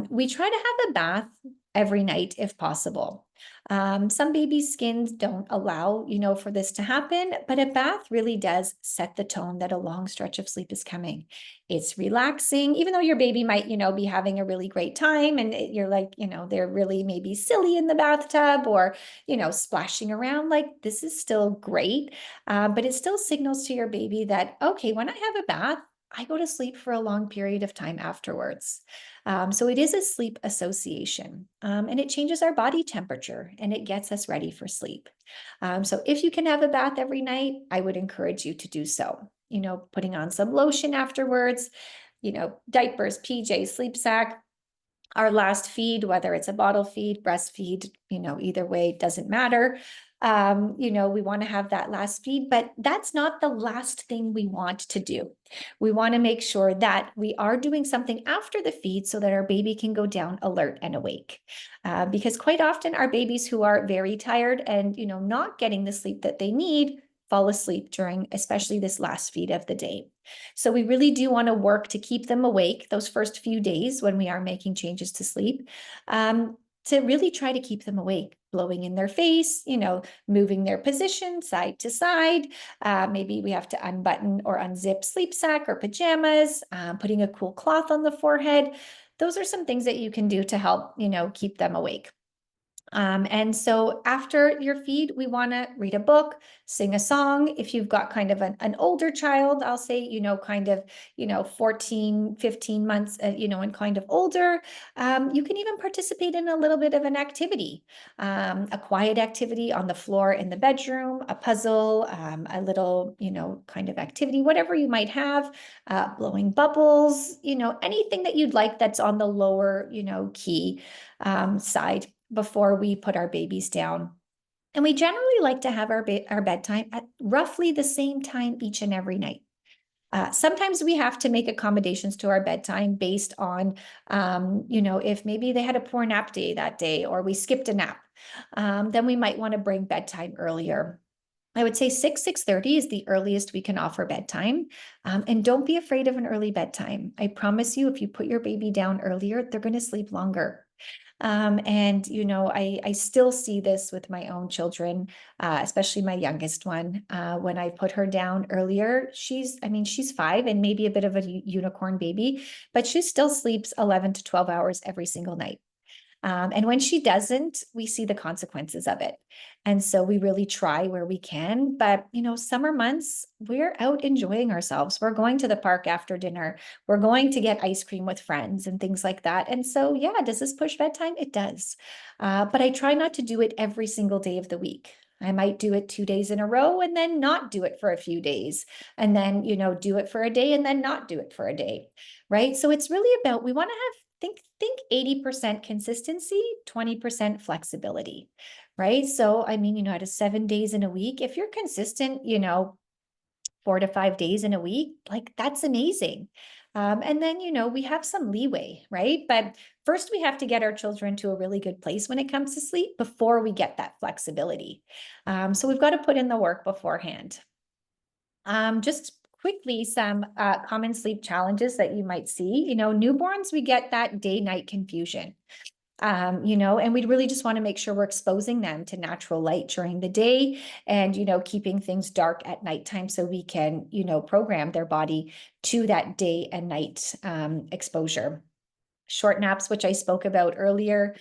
We try to have a bath every night if possible. Some babies' skins don't allow, for this to happen, but a bath really does set the tone that a long stretch of sleep is coming. It's relaxing, even though your baby might, be having a really great time and you're like, they're really maybe silly in the bathtub or, splashing around. Like this is still great, but it still signals to your baby that, okay, when I have a bath, I go to sleep for a long period of time afterwards. So it is a sleep association, and it changes our body temperature and it gets us ready for sleep. So if you can have a bath every night, I would encourage you to do so. Putting on some lotion afterwards, diapers, PJs, sleep sack, our last feed, whether it's a bottle feed, breastfeed, either way, doesn't matter. We want to have that last feed, but that's not the last thing we want to do. We want to make sure that we are doing something after the feed so that our baby can go down alert and awake. Because quite often our babies who are very tired and, not getting the sleep that they need fall asleep during, especially this last feed of the day. So we really do want to work to keep them awake those first few days when we are making changes to sleep, to really try to keep them awake, blowing in their face, moving their position side to side. Maybe we have to unbutton or unzip sleep sack or pajamas, putting a cool cloth on the forehead. Those are some things that you can do to help, keep them awake. And so after your feed, we want to read a book, sing a song. If you've got kind of an older child, I'll say, kind of, 14, 15 months, and kind of older, you can even participate in a little bit of an activity, a quiet activity on the floor in the bedroom, a puzzle, a little, kind of activity, whatever you might have, blowing bubbles, anything that you'd like that's on the lower, key side before we put our babies down. And we generally like to have our bedtime at roughly the same time each and every night. Sometimes we have to make accommodations to our bedtime based on, if maybe they had a poor nap day that day or we skipped a nap, then we might want to bring bedtime earlier. I would say 6:30 is the earliest we can offer bedtime. And don't be afraid of an early bedtime. I promise you, if you put your baby down earlier, they're going to sleep longer. And, I still see this with my own children, especially my youngest one. When I put her down earlier, she's 5 and maybe a bit of a unicorn baby, but she still sleeps 11 to 12 hours every single night. And when she doesn't, we see the consequences of it. And so we really try where we can. But, summer months, we're out enjoying ourselves. We're going to the park after dinner. We're going to get ice cream with friends and things like that. And so, yeah, does this push bedtime? It does. But I try not to do it every single day of the week. I might do it 2 days in a row and then not do it for a few days. And then, do it for a day and then not do it for a day. Right. So it's really about, we want to have think 80% consistency, 20% flexibility, right? So, out of 7 days in a week, if you're consistent, 4 to 5 days in a week, like that's amazing. And then, we have some leeway, right? But first, we have to get our children to a really good place when it comes to sleep before we get that flexibility. So we've got to put in the work beforehand. Just quickly, some common sleep challenges that you might see. Newborns, we get that day-night confusion. And we really just want to make sure we're exposing them to natural light during the day and, keeping things dark at nighttime so we can, program their body to that day and night exposure. Short naps, which I spoke about earlier.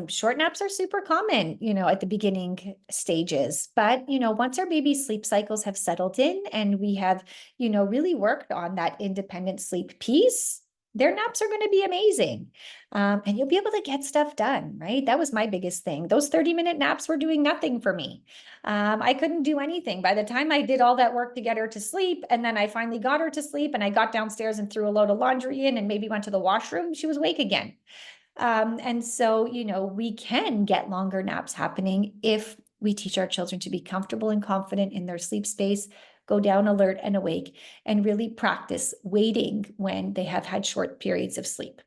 Short naps are super common, at the beginning stages. But, once our baby's sleep cycles have settled in and we have, really worked on that independent sleep piece, their naps are going to be amazing. And you'll be able to get stuff done, right? That was my biggest thing. Those 30-minute naps were doing nothing for me. I couldn't do anything. By the time I did all that work to get her to sleep, and then I finally got her to sleep and I got downstairs and threw a load of laundry in and maybe went to the washroom, she was awake again. And so, we can get longer naps happening if We teach our children to be comfortable and confident in their sleep space, go down alert and awake, and really practice waiting when they have had short periods of sleep.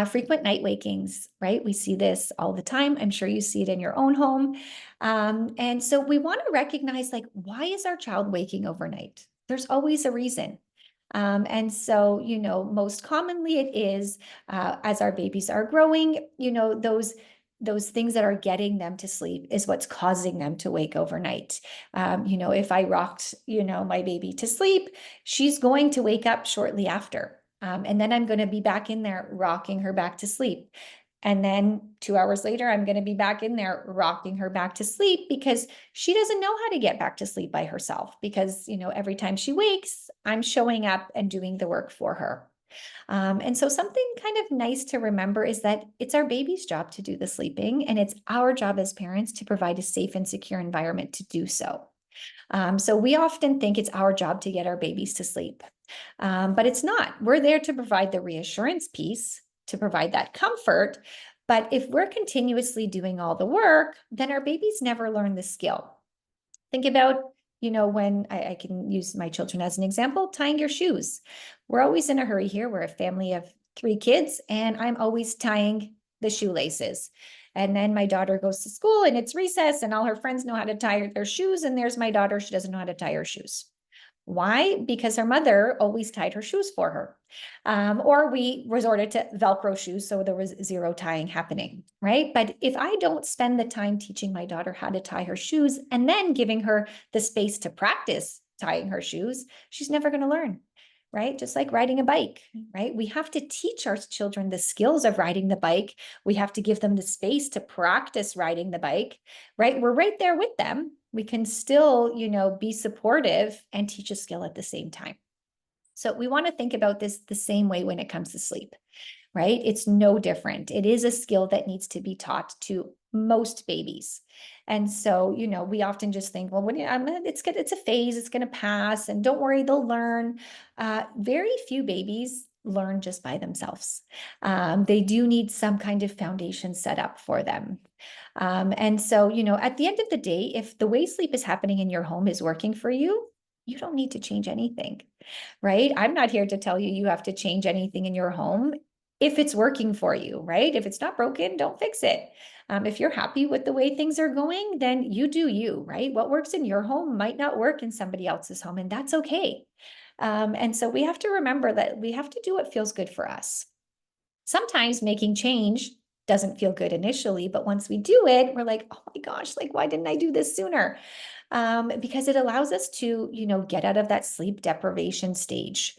Frequent night wakings, right? We see this all the time. I'm sure you see it in your own home. And so we want to recognize, like, why is our child waking overnight? There's always a reason. And so, most commonly it is as our babies are growing, those things that are getting them to sleep is what's causing them to wake overnight. If I rocked, my baby to sleep, she's going to wake up shortly after. And then I'm going to be back in there rocking her back to sleep. And then 2 hours later, I'm going to be back in there rocking her back to sleep because she doesn't know how to get back to sleep by herself. Because, every time she wakes, I'm showing up and doing the work for her. And so something kind of nice to remember is that it's our baby's job to do the sleeping, and it's our job as parents to provide a safe and secure environment to do so. So we often think it's our job to get our babies to sleep, but it's not. We're there to provide the reassurance piece, to provide that comfort. But if we're continuously doing all the work, then our babies never learn the skill. Think about, when I can use my children as an example, tying your shoes. We're always in a hurry here. We're a family of 3 kids, and I'm always tying the shoelaces. And then my daughter goes to school and it's recess and all her friends know how to tie their shoes. And there's my daughter, she doesn't know how to tie her shoes. Why? Because her mother always tied her shoes for her. Or we resorted to Velcro shoes, so there was zero tying happening, right? But if I don't spend the time teaching my daughter how to tie her shoes and then giving her the space to practice tying her shoes, she's never going to learn, right? Just like riding a bike, right? We have to teach our children the skills of riding the bike. We have to give them the space to practice riding the bike, right? We're right there with them. We can still, be supportive and teach a skill at the same time. So we want to think about this the same way when it comes to sleep, right? It's no different. It is a skill that needs to be taught to most babies. And so, we often just think, well, it's good, it's a phase, it's going to pass, and don't worry, they'll learn. Very few babies learn just by themselves. They do need some kind of foundation set up for them. And so, at the end of the day, if the way sleep is happening in your home is working for you, you don't need to change anything, right? I'm not here to tell you you have to change anything in your home if it's working for you, right? If it's not broken, don't fix it. If you're happy with the way things are going, then you do you, right? What works in your home might not work in somebody else's home, and that's okay. And so we have to remember that we have to do what feels good for us. Sometimes making change doesn't feel good initially, but once we do it, we're like, oh my gosh, like, why didn't I do this sooner? Because it allows us to, get out of that sleep deprivation stage,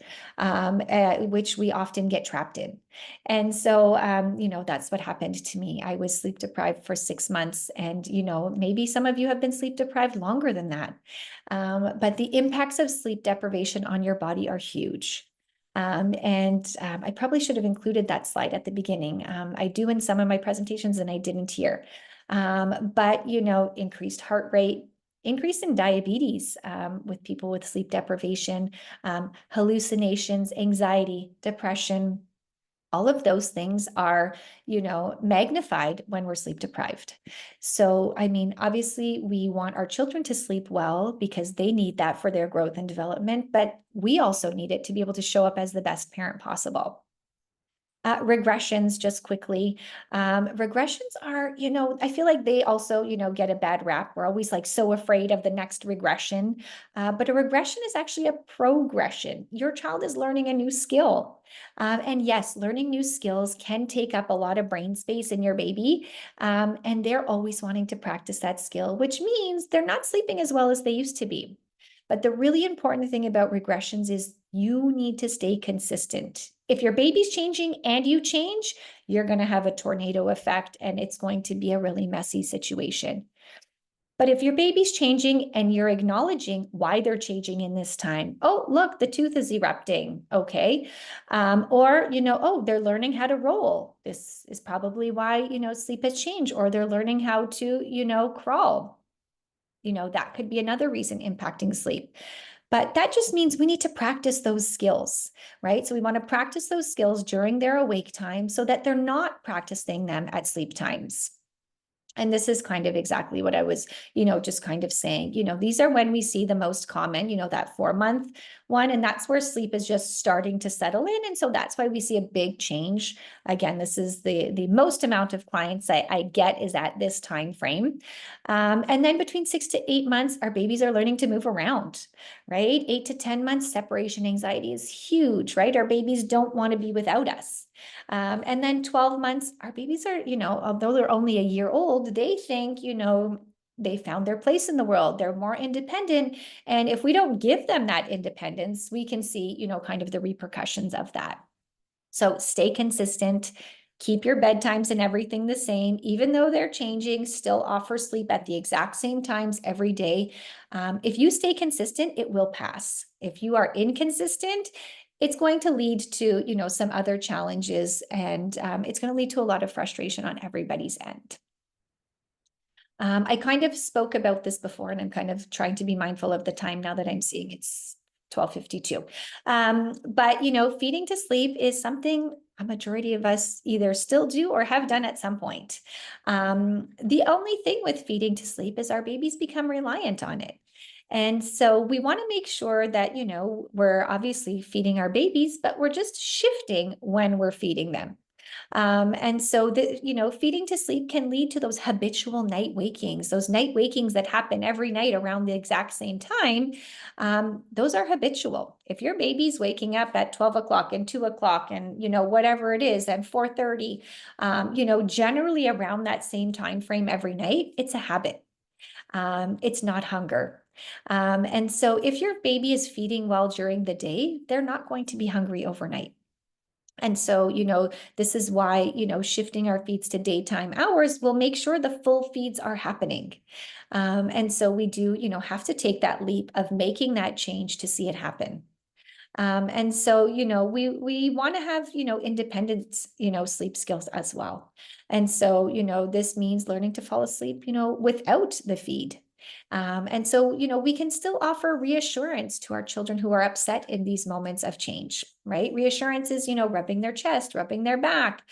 which we often get trapped in. And so, that's what happened to me. I was sleep deprived for 6 months, and, maybe some of you have been sleep deprived longer than that. But the impacts of sleep deprivation on your body are huge. I probably should have included that slide at the beginning. I do in some of my presentations and I didn't here. But, increased heart rate, increase in diabetes with people with sleep deprivation, hallucinations, anxiety, depression. All of those things are, magnified when we're sleep deprived. So, I mean, obviously we want our children to sleep well because they need that for their growth and development, but we also need it to be able to show up as the best parent possible. Regressions, just quickly. Regressions are, I feel like they also, get a bad rap. We're always like so afraid of the next regression. But a regression is actually a progression. Your child is learning a new skill. And yes, learning new skills can take up a lot of brain space in your baby. And they're always wanting to practice that skill, which means they're not sleeping as well as they used to be. But the really important thing about regressions is you need to stay consistent. If your baby's changing and you change, you're going to have a tornado effect and it's going to be a really messy situation. But if your baby's changing and you're acknowledging why they're changing in this time, oh, look, the tooth is erupting. Okay. Or, oh, they're learning how to roll. This is probably why, sleep has changed, or they're learning how to, crawl. That could be another reason impacting sleep. But that just means we need to practice those skills, right? So we want to practice those skills during their awake time so that they're not practicing them at sleep times. And this is kind of exactly what I was, just kind of saying, these are when we see the most common, that 4-month one. And that's where sleep is just starting to settle in. And so that's why we see a big change. Again, this is the most amount of clients I get is at this time frame. And then between 6 to 8 months, our babies are learning to move around, right? 8 to 10 months, separation anxiety is huge, right? Our babies don't want to be without us. And then 12 months, our babies are, although they're only a year old, they think, they found their place in the world. They're more independent. And if we don't give them that independence, we can see, kind of the repercussions of that. So stay consistent, keep your bedtimes and everything the same, even though they're changing, still offer sleep at the exact same times every day. If you stay consistent, it will pass. If you are inconsistent, it's going to lead to, some other challenges, and it's going to lead to a lot of frustration on everybody's end. I kind of spoke about this before, and I'm kind of trying to be mindful of the time now that I'm seeing it's 12:52. But, feeding to sleep is something a majority of us either still do or have done at some point. The only thing with feeding to sleep is our babies become reliant on it. And so we want to make sure that, we're obviously feeding our babies, but we're just shifting when we're feeding them. And so feeding to sleep can lead to those habitual night wakings, those night wakings that happen every night around the exact same time. Those are habitual. If your baby's waking up at 12 o'clock and 2 o'clock and, whatever it is, and 4:30, generally around that same time frame every night, it's a habit. It's not hunger. And so if your baby is feeding well during the day, they're not going to be hungry overnight. And so, this is why, shifting our feeds to daytime hours will make sure the full feeds are happening. And so we do, have to take that leap of making that change to see it happen. And so, we want to have, independent, sleep skills as well. And so, this means learning to fall asleep, without the feed. And so, we can still offer reassurance to our children who are upset in these moments of change, right? Reassurance is, rubbing their chest, rubbing their back,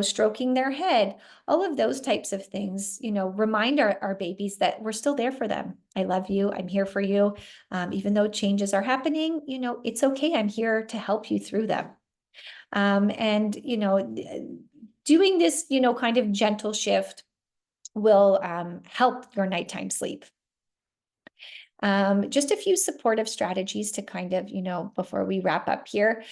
stroking their head, all of those types of things, remind our babies that we're still there for them. I love you. I'm here for you. Even though changes are happening, it's okay. I'm here to help you through them. And, doing this, kind of gentle shift will help your nighttime sleep. Just a few supportive strategies to kind of, before we wrap up here,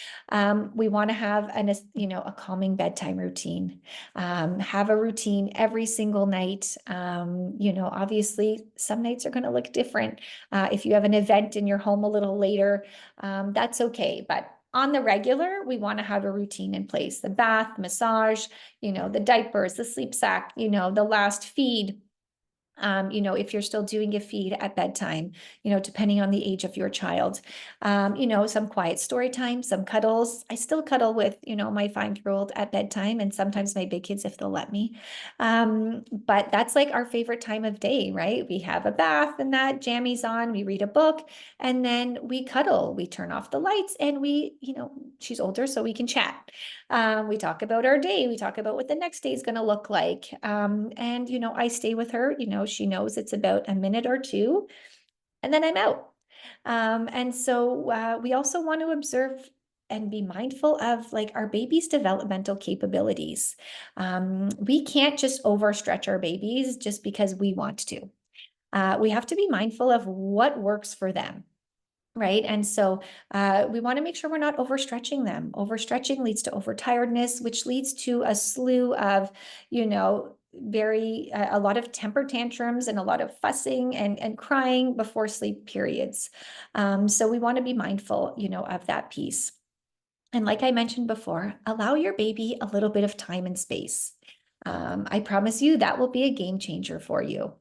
we want to have a calming bedtime routine. Have a routine every single night. Obviously some nights are going to look different. If you have an event in your home a little later, that's okay. But on the regular, we want to have a routine in place: the bath, massage, the diapers, the sleep sack, the last feed. If you're still doing a feed at bedtime, depending on the age of your child, some quiet story time, some cuddles. I still cuddle with, my 5-year-old at bedtime, and sometimes my big kids if they'll let me. But that's like our favorite time of day, right? We have a bath and that jammies on, we read a book, and then we cuddle, we turn off the lights, and she's older, so we can chat. We talk about our day. We talk about what the next day is going to look like. And, I stay with her, she knows it's about a minute or two, and then I'm out. And so we also want to observe and be mindful of like our baby's developmental capabilities. We can't just overstretch our babies just because we want to. We have to be mindful of what works for them. Right. And so we want to make sure we're not overstretching them. Overstretching leads to overtiredness, which leads to a slew of, a lot of temper tantrums and a lot of fussing and crying before sleep periods. So we want to be mindful, of that piece. And like I mentioned before, allow your baby a little bit of time and space. I promise you that will be a game changer for you.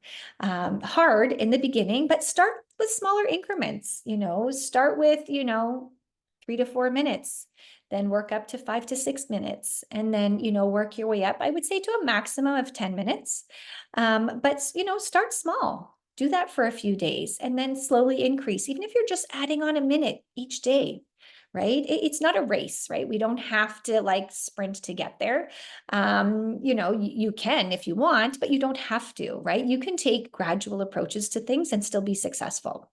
Hard in the beginning, but start with smaller increments, start with, 3 to 4 minutes, then work up to 5 to 6 minutes, and then, work your way up, I would say, to a maximum of 10 minutes. But, start small. Do that for a few days and then slowly increase, even if you're just adding on a minute each day. right? It's not a race, right? We don't have to like sprint to get there. You can if you want, but you don't have to, right? You can take gradual approaches to things and still be successful.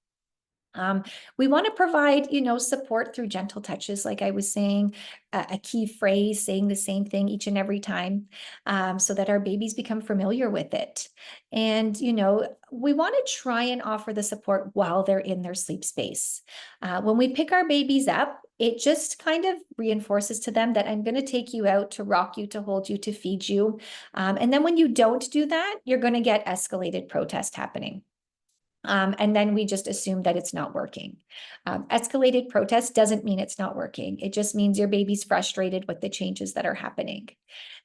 We want to provide, support through gentle touches, like I was saying, a key phrase, saying the same thing each and every time, so that our babies become familiar with it. And, we want to try and offer the support while they're in their sleep space. When we pick our babies up, it just kind of reinforces to them that I'm going to take you out to rock you, to hold you, to feed you. And then when you don't do that, you're going to get escalated protest happening. And then we just assume that it's not working. Escalated protest doesn't mean it's not working. It just means your baby's frustrated with the changes that are happening.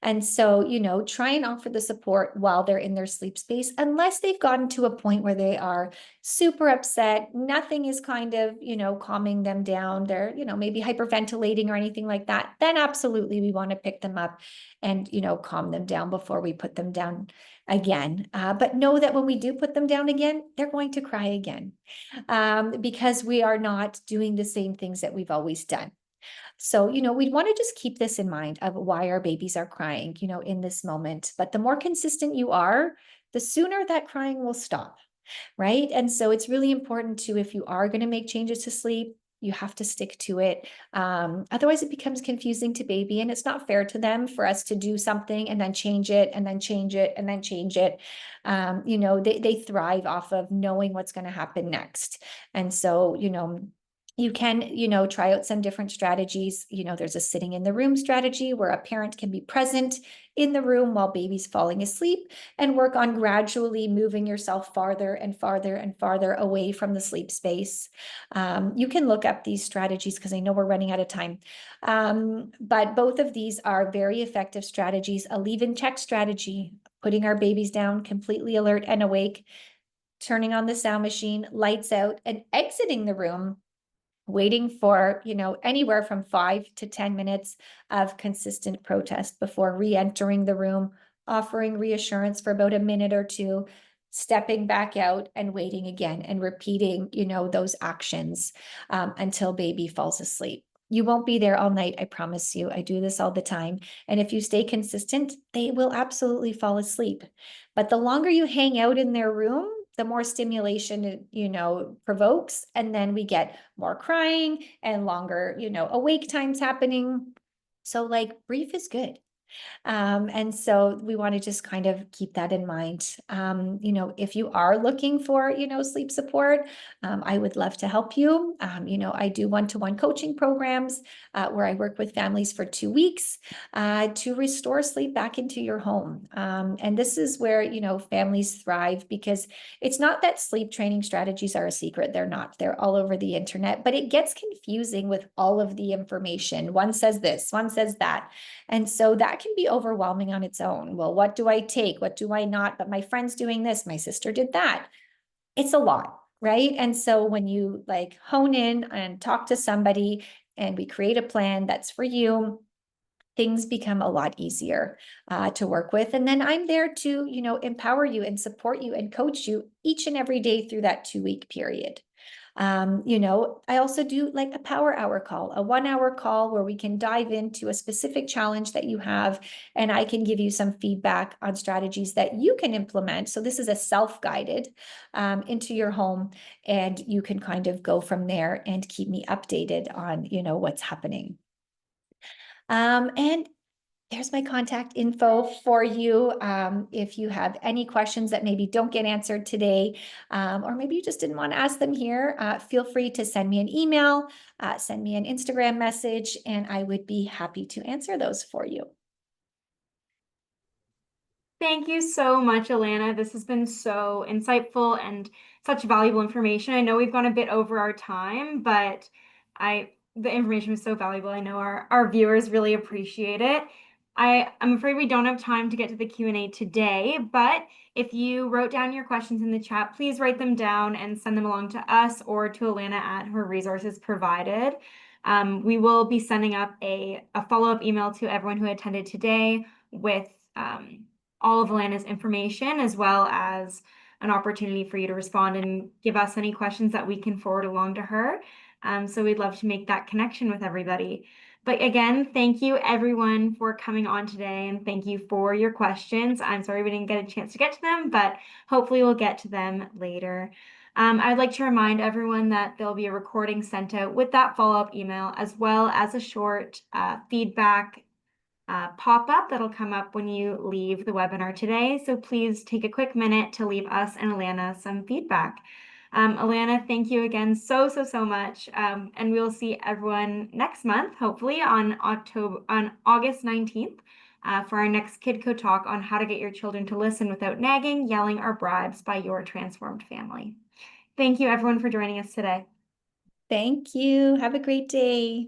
And so, try and offer the support while they're in their sleep space, unless they've gotten to a point where they are super upset. Nothing is kind of, calming them down. They're, maybe hyperventilating or anything like that. Then absolutely we want to pick them up and, calm them down before we put them down again. But know that when we do put them down again, they're going to cry again, because we are not doing the same things that we've always done. So, we want to just keep this in mind of why our babies are crying, in this moment. But the more consistent you are, the sooner that crying will stop, right? And so it's really important to, if you are going to make changes to sleep, you have to stick to it. Otherwise, it becomes confusing to baby, and it's not fair to them for us to do something and then change it and then change it and then change it. They thrive off of knowing what's going to happen next. And so, you can, try out some different strategies. There's a sitting in the room strategy where a parent can be present in the room while baby's falling asleep and work on gradually moving yourself farther and farther and farther away from the sleep space. You can look up these strategies because I know we're running out of time. But both of these are very effective strategies. A leave and check strategy, putting our babies down completely alert and awake, turning on the sound machine, lights out, and exiting the room, waiting for, anywhere from 5 to 10 minutes of consistent protest before re-entering the room, offering reassurance for about a minute or two, stepping back out and waiting again, and repeating, those actions until baby falls asleep. You won't be there all night, I promise you. I do this all the time. And if you stay consistent, they will absolutely fall asleep. But the longer you hang out in their room, the more stimulation it, provokes. And then we get more crying and longer, awake times happening. So like brief is good. And so we want to just kind of keep that in mind. If you are looking for, sleep support, I would love to help you. I do one-to-one coaching programs where I work with families for 2 weeks to restore sleep back into your home. And this is where, families thrive, because it's not that sleep training strategies are a secret. They're not. They're all over the internet, but it gets confusing with all of the information. One says this, one says that. And so that can be overwhelming on its own. Well, what do I take? What do I not? But my friend's doing this. My sister did that. It's a lot, right? And so when you like hone in and talk to somebody and we create a plan that's for you, things become a lot easier to work with. And then I'm there to, empower you and support you and coach you each and every day through that 2-week period. I also do like a power hour call, a 1-hour call where we can dive into a specific challenge that you have, and I can give you some feedback on strategies that you can implement. So this is a self-guided into your home, and you can kind of go from there and keep me updated on, what's happening. And there's my contact info for you. If you have any questions that maybe don't get answered today, or maybe you just didn't want to ask them here, feel free to send me an email, send me an Instagram message, and I would be happy to answer those for you. Thank you so much, Alana. This has been so insightful and such valuable information. I know we've gone a bit over our time, but the information was so valuable. I know our viewers really appreciate it. I'm afraid we don't have time to get to the Q&A today, but if you wrote down your questions in the chat, please write them down and send them along to us or to Alana at her resources provided. We will be sending up a follow-up email to everyone who attended today with all of Alana's information, as well as an opportunity for you to respond and give us any questions that we can forward along to her. So we'd love to make that connection with everybody. But again, thank you everyone for coming on today, and thank you for your questions. I'm sorry we didn't get a chance to get to them, but hopefully we'll get to them later. I'd like to remind everyone that there'll be a recording sent out with that follow-up email, as well as a short feedback pop-up that'll come up when you leave the webinar today. So please take a quick minute to leave us and Alana some feedback. Alana, thank you again so much. And we'll see everyone next month, hopefully on August 19th, for our next Kidco Talk on how to get your children to listen without nagging, yelling, or bribes by your transformed family. Thank you everyone for joining us today. Thank you. Have a great day.